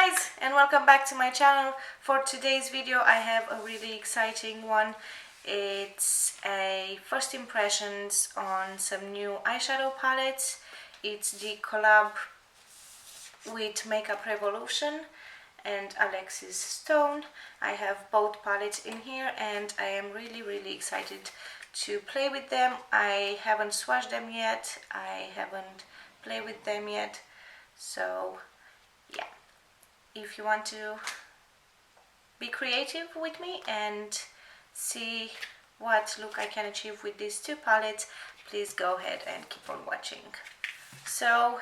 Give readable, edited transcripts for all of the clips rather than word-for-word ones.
guys, and welcome back to my channel. For today's video I have a really exciting one. It's a first impressions on some new eyeshadow palettes. It's the collab with Makeup Revolution and Alexis Stone. I have both palettes in here and I am really excited to play with them. I haven't swatched them yet, I haven't played with them yet, so yeah. If you want to be creative with me and see what look I can achieve with these two palettes, please go ahead and keep on watching. So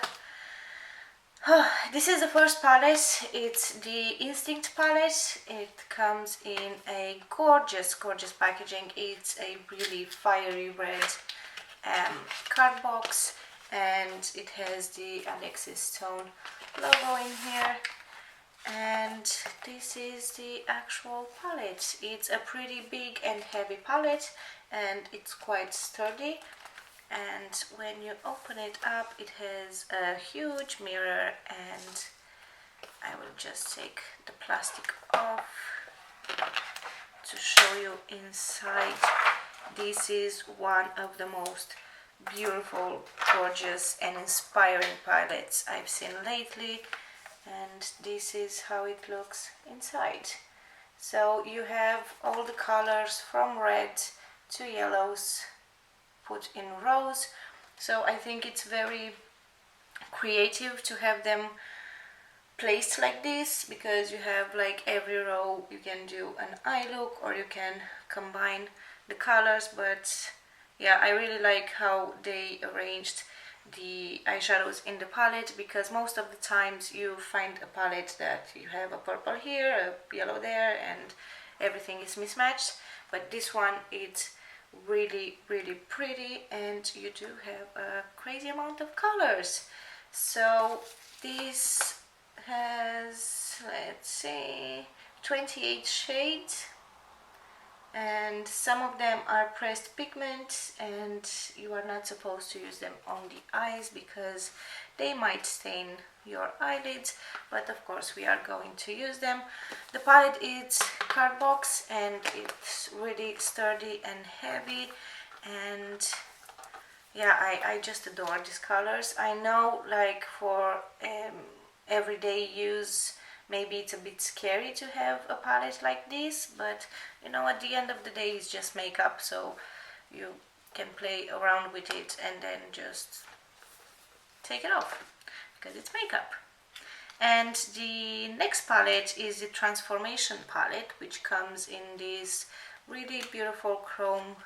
this is the first palette. It's the Instinct palette. It comes in a gorgeous packaging. It's a really fiery red card box, and it has the Alexis Stone logo in here. And this is the actual palette. It's a pretty big and heavy palette, and it's quite sturdy. And when you open it up, it has a huge mirror, and I will just take the plastic off to show you inside. This is one of the most beautiful, gorgeous and inspiring palettes I've seen lately. And this is how it looks inside. So you have all the colors from red to yellows put in rows. So I think it's very creative to have them placed like this, because you have like every row you can do an eye look or you can combine the colors. But yeah, I really like how they arranged the eyeshadows in the palette, because most of the times you find a palette that you have a purple here, a yellow there, and everything is mismatched. But this one, it's really pretty, and you do have a crazy amount of colors. So this has, let's see, 28 shades, and some of them are pressed pigment, and you are not supposed to use them on the eyes because they might stain your eyelids, but of course we are going to use them. The palette is cardbox and it's really sturdy and heavy, and yeah, I just adore these colors. I know, like, for everyday use, maybe it's a bit scary to have a palette like this, but you know, at the end of the day it's just makeup, so you can play around with it and then just take it off because it's makeup. And the next palette is the Transformation palette, which comes in this really beautiful chrome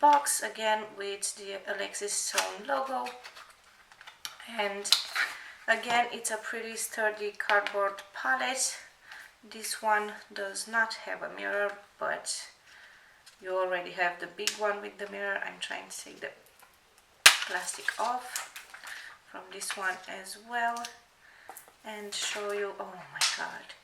box, again with the Alexis Stone logo. And again, it's a pretty sturdy cardboard palette. This one does not have a mirror, but you already have the big one with the mirror. I'm trying to take the plastic off from this one as well and show you. Oh my god.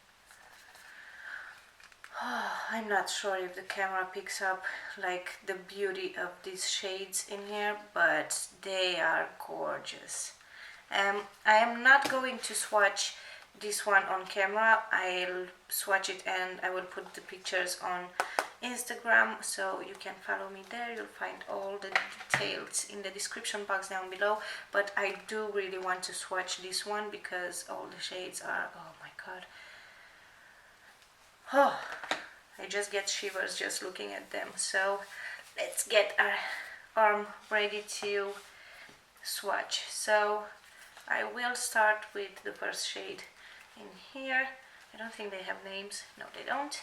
I'm not sure if the camera picks up like the beauty of these shades in here, but they are gorgeous. I am not going to swatch this one on camera. I'll swatch it and I will put the pictures on Instagram, so you can follow me there. You'll find all the details in the description box down below. But I do really want to swatch this one because all the shades are, oh my god. Oh, I just get shivers just looking at them. So let's get our arm ready to swatch. So I will start with the first shade in here. I don't think they have names. No, they don't.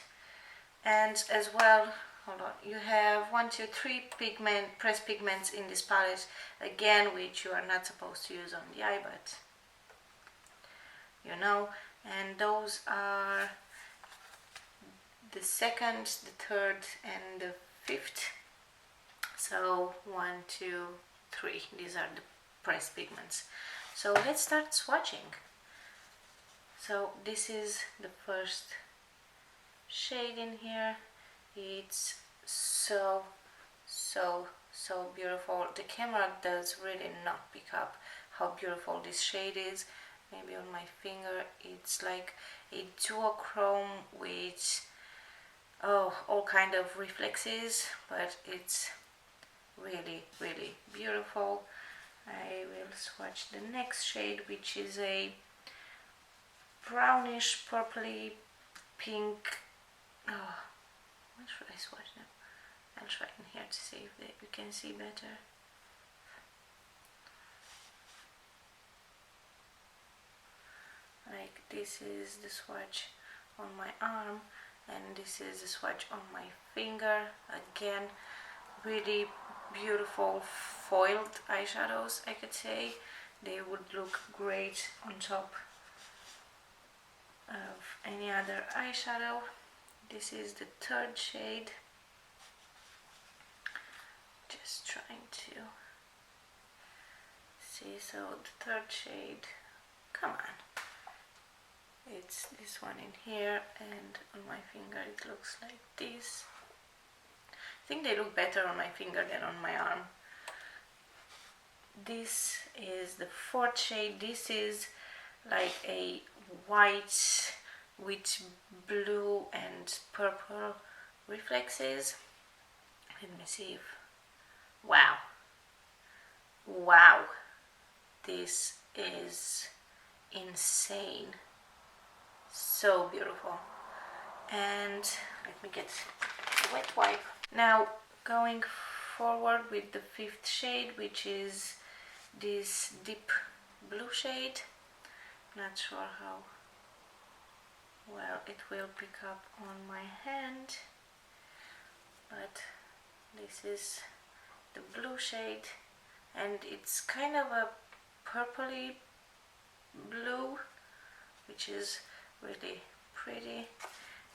And as well, hold on, you have 1, 2, 3 pressed pigments in this palette, again, which you are not supposed to use on the eye, but you know. And those are the second, the third, and the fifth. So 1, 2, 3. These are the pressed pigments. So let's start swatching. So this is the first shade in here. It's so beautiful. The camera does really not pick up how beautiful this shade is, maybe on my finger. It's like a duochrome with all kind of reflexes, but it's really beautiful. I will swatch the next shade, which is a brownish purpley pink. What should I swatch now? I'll try in here to see if you can see better. Like, this is the swatch on my arm, and this is the swatch on my finger. Again, really beautiful foiled eyeshadows, I could say. They would look great on top of any other eyeshadow. This is the third shade. Just trying to see. So the third shade, come on, it's this one in here, and on my finger it looks like this. I think they look better on my finger than on my arm. This is the fourth shade. This is like a white with blue and purple reflexes. Let me see if, wow, this is insane, so beautiful. And let me get a wet wipe. Now going forward with the fifth shade, which is this deep blue shade. Not sure how well it will pick up on my hand, but this is the blue shade, and it's kind of a purpley blue, which is really pretty.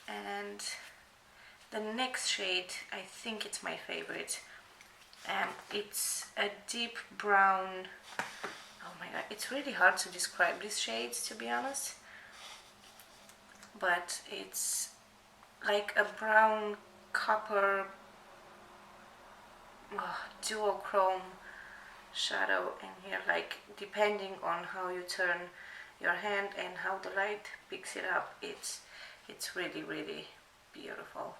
And the next shade, I think it's my favorite. It's a deep brown. Oh my god, it's really hard to describe these shades, to be honest, but it's like a brown copper duochrome shadow in here, like depending on how you turn your hand and how the light picks it up, it's really beautiful.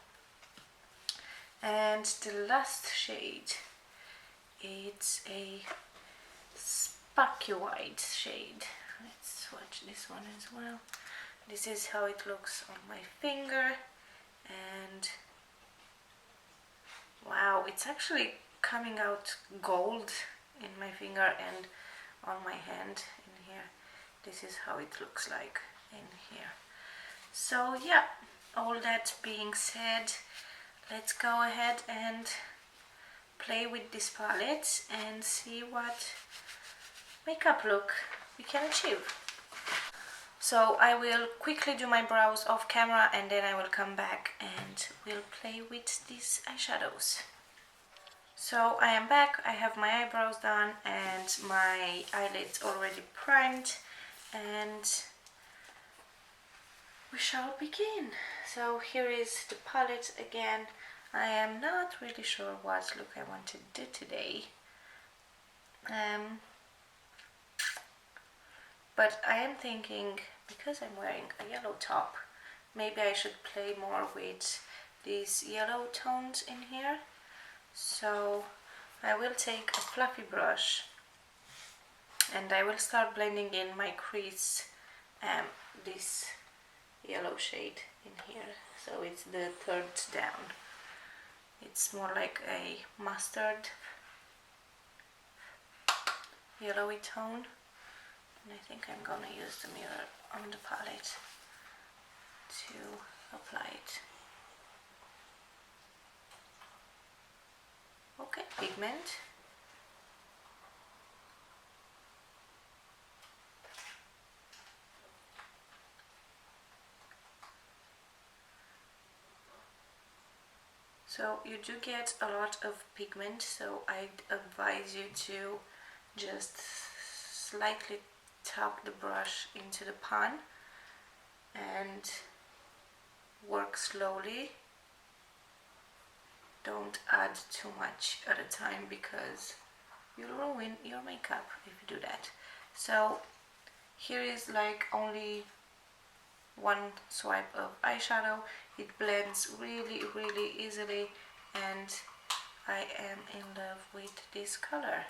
And the last shade, it's a sparky white shade. Let's swatch this one as well. This is how it looks on my finger, and wow, it's actually coming out gold in my finger and on my hand in here. This is how it looks like in here. So yeah, all that being said, let's go ahead and play with this palette and see what makeup look we can achieve. So I will quickly do my brows off camera, and then I will come back and we'll play with these eyeshadows. So I am back. I have my eyebrows done and my eyelids already primed, and we shall begin. So here is the palette again. I am not really sure what look I want to do today, but I am thinking, because I'm wearing a yellow top, maybe I should play more with these yellow tones in here. So I will take a fluffy brush and I will start blending in my crease, this yellow shade in here. So it's the third down. It's more like a mustard yellowy tone, and I think I'm gonna use the mirror on the palette to apply it. Okay, pigment. So you do get a lot of pigment, so I'd advise you to just slightly tap the brush into the pan and work slowly. Don't add too much at a time because you'll ruin your makeup if you do that. So here is like only one swipe of eyeshadow. It blends really easily, and I am in love with this color.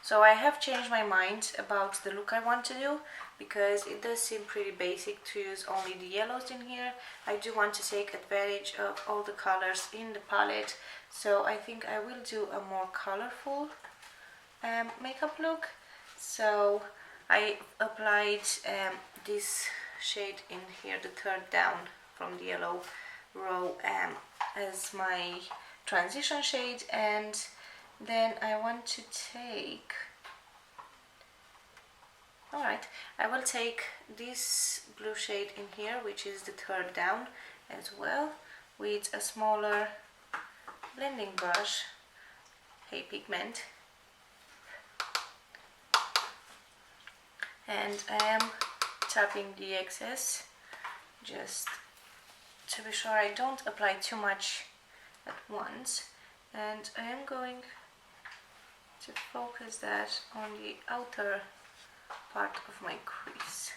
So I have changed my mind about the look I want to do, because it does seem pretty basic to use only the yellows in here. I do want to take advantage of all the colors in the palette, so I think I will do a more colorful makeup look. So I applied this shade in here, the third down from the yellow row, as my transition shade, and then I want to take, alright, I will take this blue shade in here, which is the third down as well, with a smaller blending brush, Hey Pigment, and I am tapping the excess just to be sure I don't apply too much at once, and I am going to focus that on the outer part of my crease.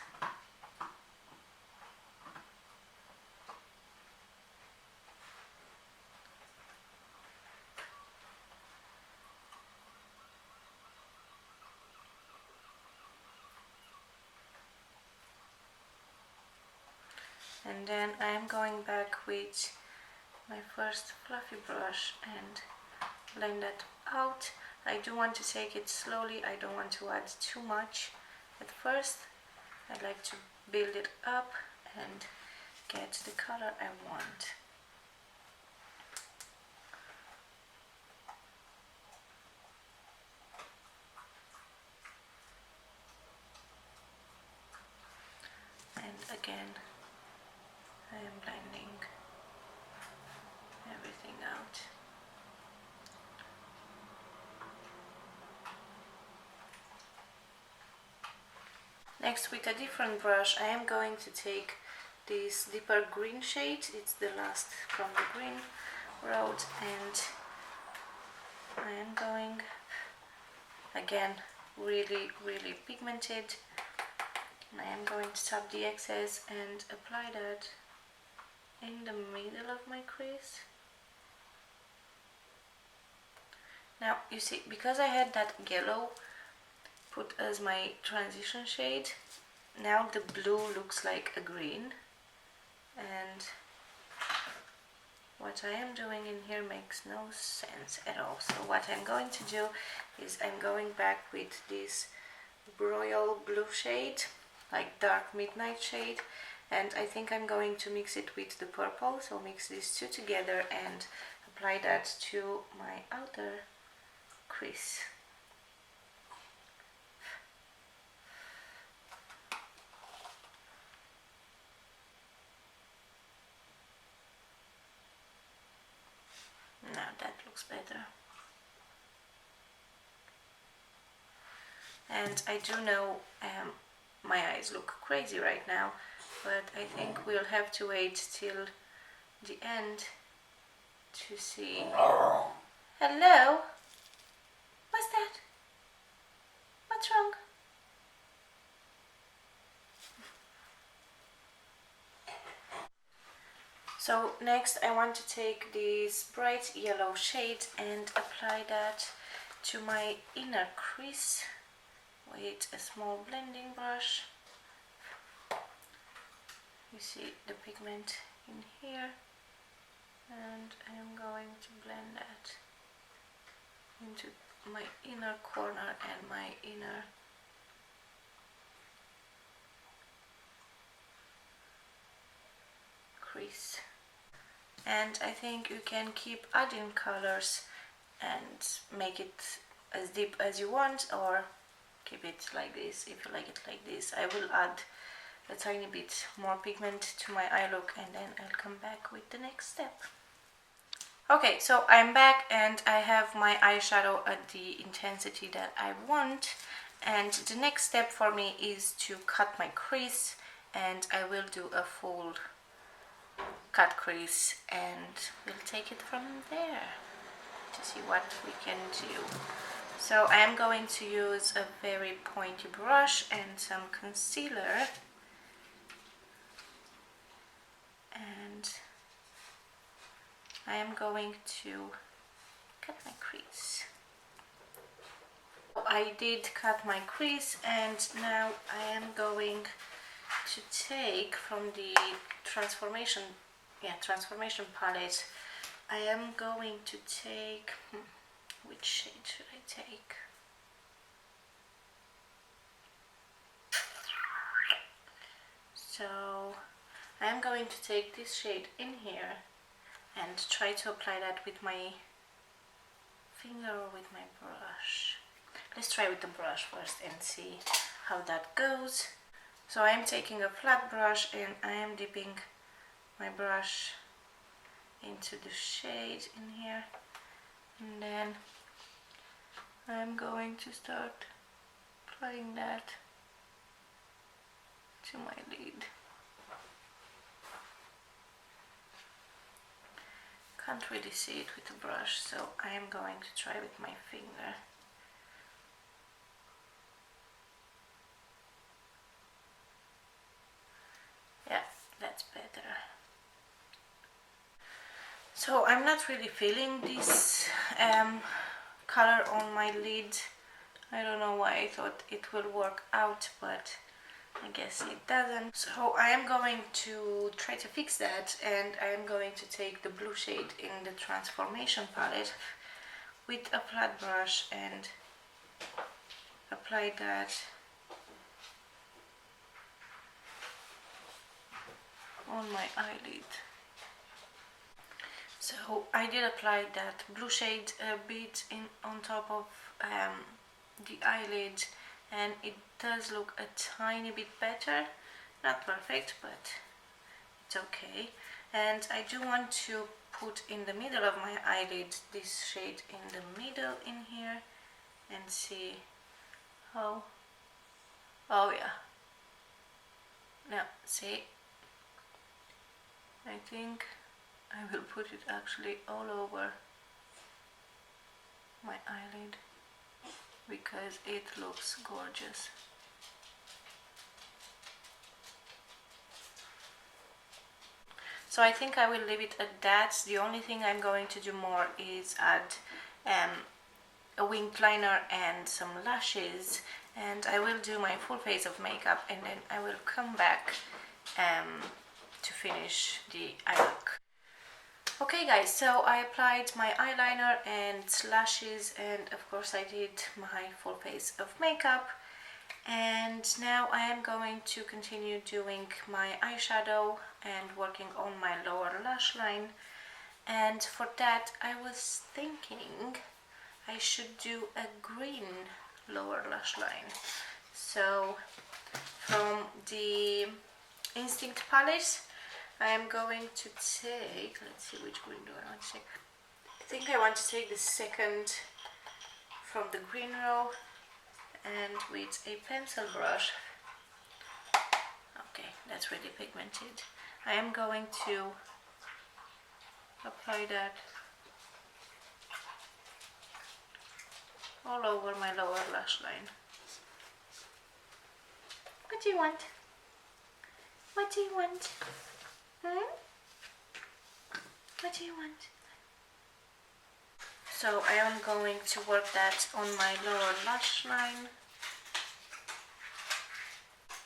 And then I am going back with my first fluffy brush and blend that out. I do want to take it slowly, I don't want to add too much at first. I like to build it up and get the color I want. And again, I am blending everything out. Next, with a different brush, I am going to take this deeper green shade. It's the last from the green road, and I am going, again, really pigmented. And I am going to tap the excess and apply that in the middle of my crease. Now you see, because I had that yellow put as my transition shade, now the blue looks like a green, and what I am doing in here makes no sense at all. So what I'm going to do is I'm going back with this royal blue shade, like dark midnight shade, and I think I'm going to mix it with the purple. So mix these two together and apply that to my outer crease. Now that looks better. And I do know my eyes look crazy right now, but I think we'll have to wait till the end to see. Hello? What's that? What's wrong? So next I want to take this bright yellow shade and apply that to my inner crease with a small blending brush. You see the pigment in here, and I am going to blend that into my inner corner and my inner crease. And I think you can keep adding colors and make it as deep as you want, or keep it like this if you like it like this. I will add a tiny bit more pigment to my eye look, and then I'll come back with the next step. Okay, so I'm back and I have my eyeshadow at the intensity that I want, And the next step for me is to cut my crease, and I will do a full cut crease and we'll take it from there to see what we can do. So I am going to use a very pointy brush and some concealer, and I am going to cut my crease. I did cut my crease, and now I am going to take from the transformation palette, I am going to take, which shade should I take? So I am going to take this shade in here and try to apply that with my finger or with my brush. Let's try with the brush first and see how that goes. So I am taking a flat brush and I am dipping my brush into the shade in here, and then I'm going to start applying that to my lid. Can't really see it with the brush, so I am going to try with my finger. Yeah, that's better. So I'm not really feeling this color on my lid. I don't know why I thought it will work out, but I guess it doesn't. So I am going to try to fix that, and I am going to take the blue shade in the transformation palette with a flat brush and apply that on my eyelid. So I did apply that blue shade a bit on top of the eyelid, and it does look a tiny bit better. Not perfect, but it's okay. And I do want to put in the middle of my eyelid this shade in the middle in here and see how. Oh yeah. Now see, I think I will put it actually all over my eyelid because it looks gorgeous. So I think I will leave it at that. The only thing I'm going to do more is add a winged liner and some lashes, and I will do my full face of makeup, and then I will come back to finish the eye look. Okay guys, so I applied my eyeliner and lashes, and of course I did my full face of makeup, and now I am going to continue doing my eyeshadow and working on my lower lash line. And for that I was thinking I should do a green lower lash line. So from the Instinct palette I am going to take, let's see, which green do I want to take? I think I want to take the second from the green row, and with a pencil brush, okay, that's really pigmented, I am going to apply that all over my lower lash line. What do you want? What do you want? What do you want? So I am going to work that on my lower lash line,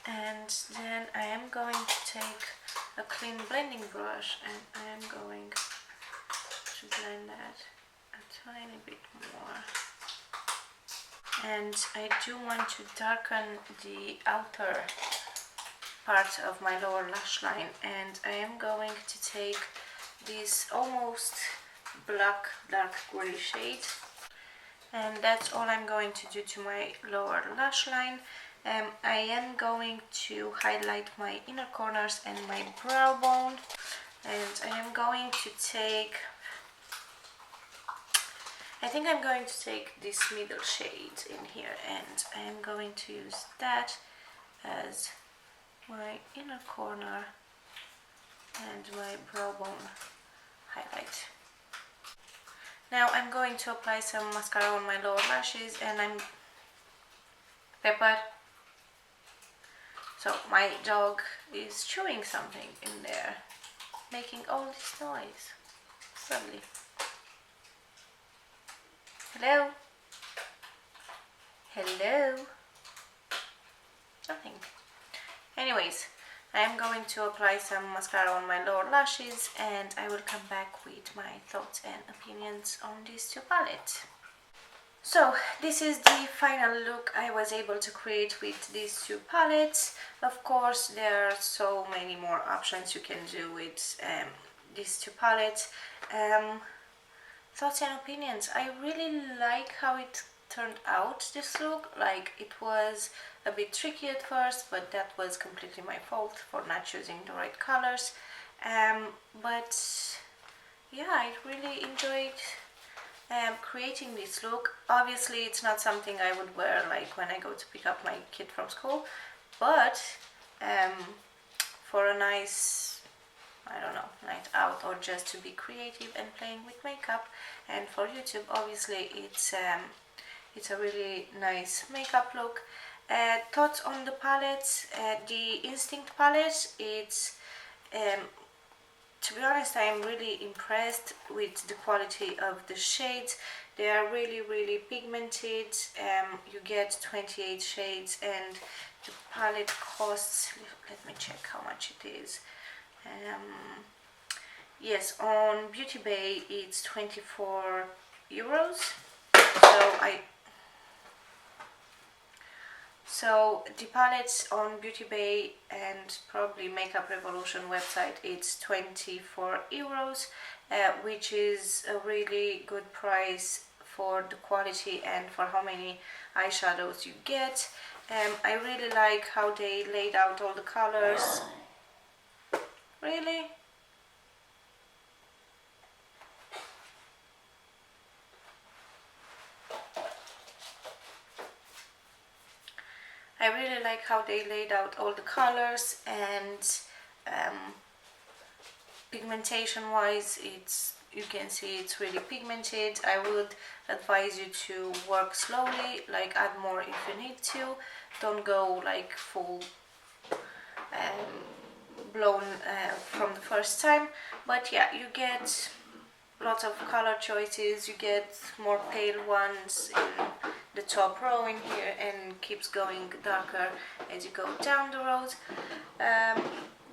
and then I am going to take a clean blending brush and I am going to blend that a tiny bit more. And I do want to darken the outer part of my lower lash line, and I am going to take this almost black dark gray shade, and that's all I'm going to do to my lower lash line. I am going to highlight my inner corners and my brow bone, and I am going to take I think I'm going to take this middle shade in here, and I'm going to use that as my inner corner and my brow bone highlight. Now I'm going to apply some mascara on my lower lashes, and I'm Pepper. So my dog is chewing something in there, making all this noise. Lovely. Hello? Hello? Nothing. Anyways, I am going to apply some mascara on my lower lashes, and I will come back with my thoughts and opinions on these two palettes. So this is the final look I was able to create with these two palettes. Of course, there are so many more options you can do with these two palettes. Thoughts and opinions. I really like how it turned out, this look. Like, it was a bit tricky at first, but that was completely my fault for not choosing the right colors. But yeah, I really enjoyed creating this look. Obviously it's not something I would wear like when I go to pick up my kid from school, but for a nice, I don't know, night out, or just to be creative and playing with makeup, and for YouTube, obviously it's a really nice makeup look. Thoughts on the palettes. The Instinct palette, it's to be honest, I am really impressed with the quality of the shades. They are really pigmented. You get 28 shades, and the palette costs, let me check how much it is. Yes, on Beauty Bay it's 24 euros. So the palettes on Beauty Bay and probably Makeup Revolution website, it's 24 euros, which is a really good price for the quality and for how many eyeshadows you get. I really like how they laid out all the colors. Really? I really like how they laid out all the colors, and pigmentation wise, you can see it's really pigmented. I would advise you to work slowly, like add more if you need to. Don't go like full blown from the first time. But yeah, you get lots of color choices. You get more pale ones in the top row in here, and keeps going darker as you go down the road.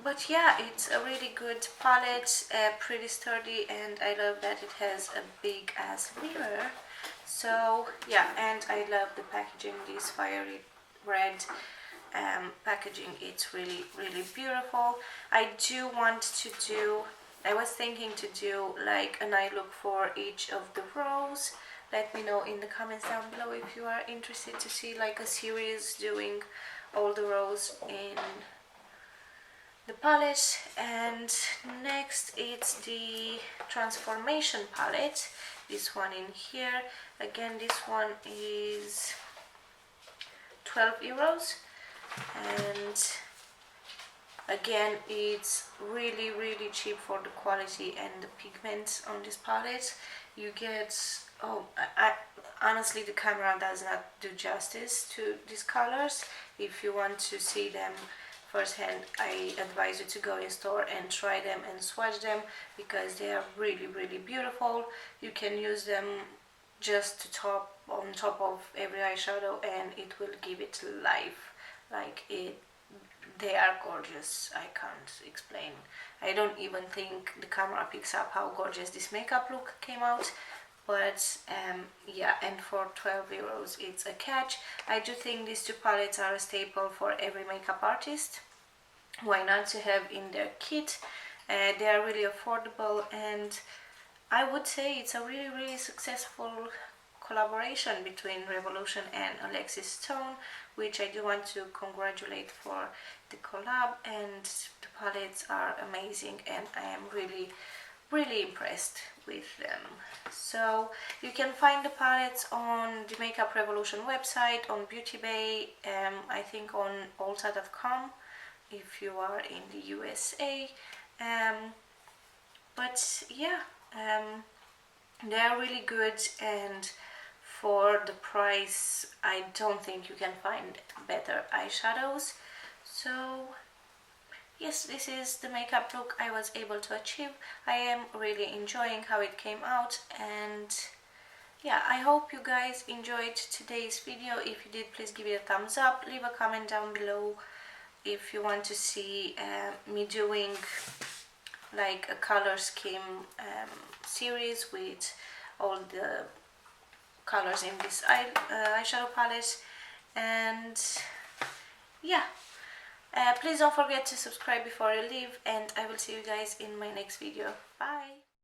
But yeah, it's a really good palette, pretty sturdy, and I love that it has a big ass mirror. So yeah, and I love the packaging, this fiery red packaging. It's really beautiful. I was thinking to do like an eye look for each of the rows. Let me know in the comments down below if you are interested to see like a series doing all the rows in the palette. And next it's the Transformation palette, this one in here. Again, this one is 12 euros, and again, it's really cheap for the quality and the pigments on this palette. You get, honestly, the camera does not do justice to these colors. If you want to see them firsthand, I advise you to go in store and try them and swatch them, because they are really beautiful. You can use them just on top of every eyeshadow, and it will give it life. Like they are gorgeous. I can't explain. I don't even think the camera picks up how gorgeous this makeup look came out. But yeah, and for 12 euros it's a catch. I do think these two palettes are a staple for every makeup artist. Why not to have in their kit? They are really affordable, and I would say it's a really successful collaboration between Revolution and Alexis Stone, which I do want to congratulate for the collab. And the palettes are amazing, and I am really really impressed with them. So you can find the palettes on the Makeup Revolution website, on Beauty Bay, I think on Ulta.com if you are in the USA. But yeah, they're really good, and for the price I don't think you can find better eyeshadows. So yes, this is the makeup look I was able to achieve. I am really enjoying how it came out, and yeah, I hope you guys enjoyed today's video. If you did, please give it a thumbs up, leave a comment down below if you want to see me doing like a color scheme series with all the colors in this eyeshadow palette. And yeah, please don't forget to subscribe before you leave, and I will see you guys in my next video. Bye!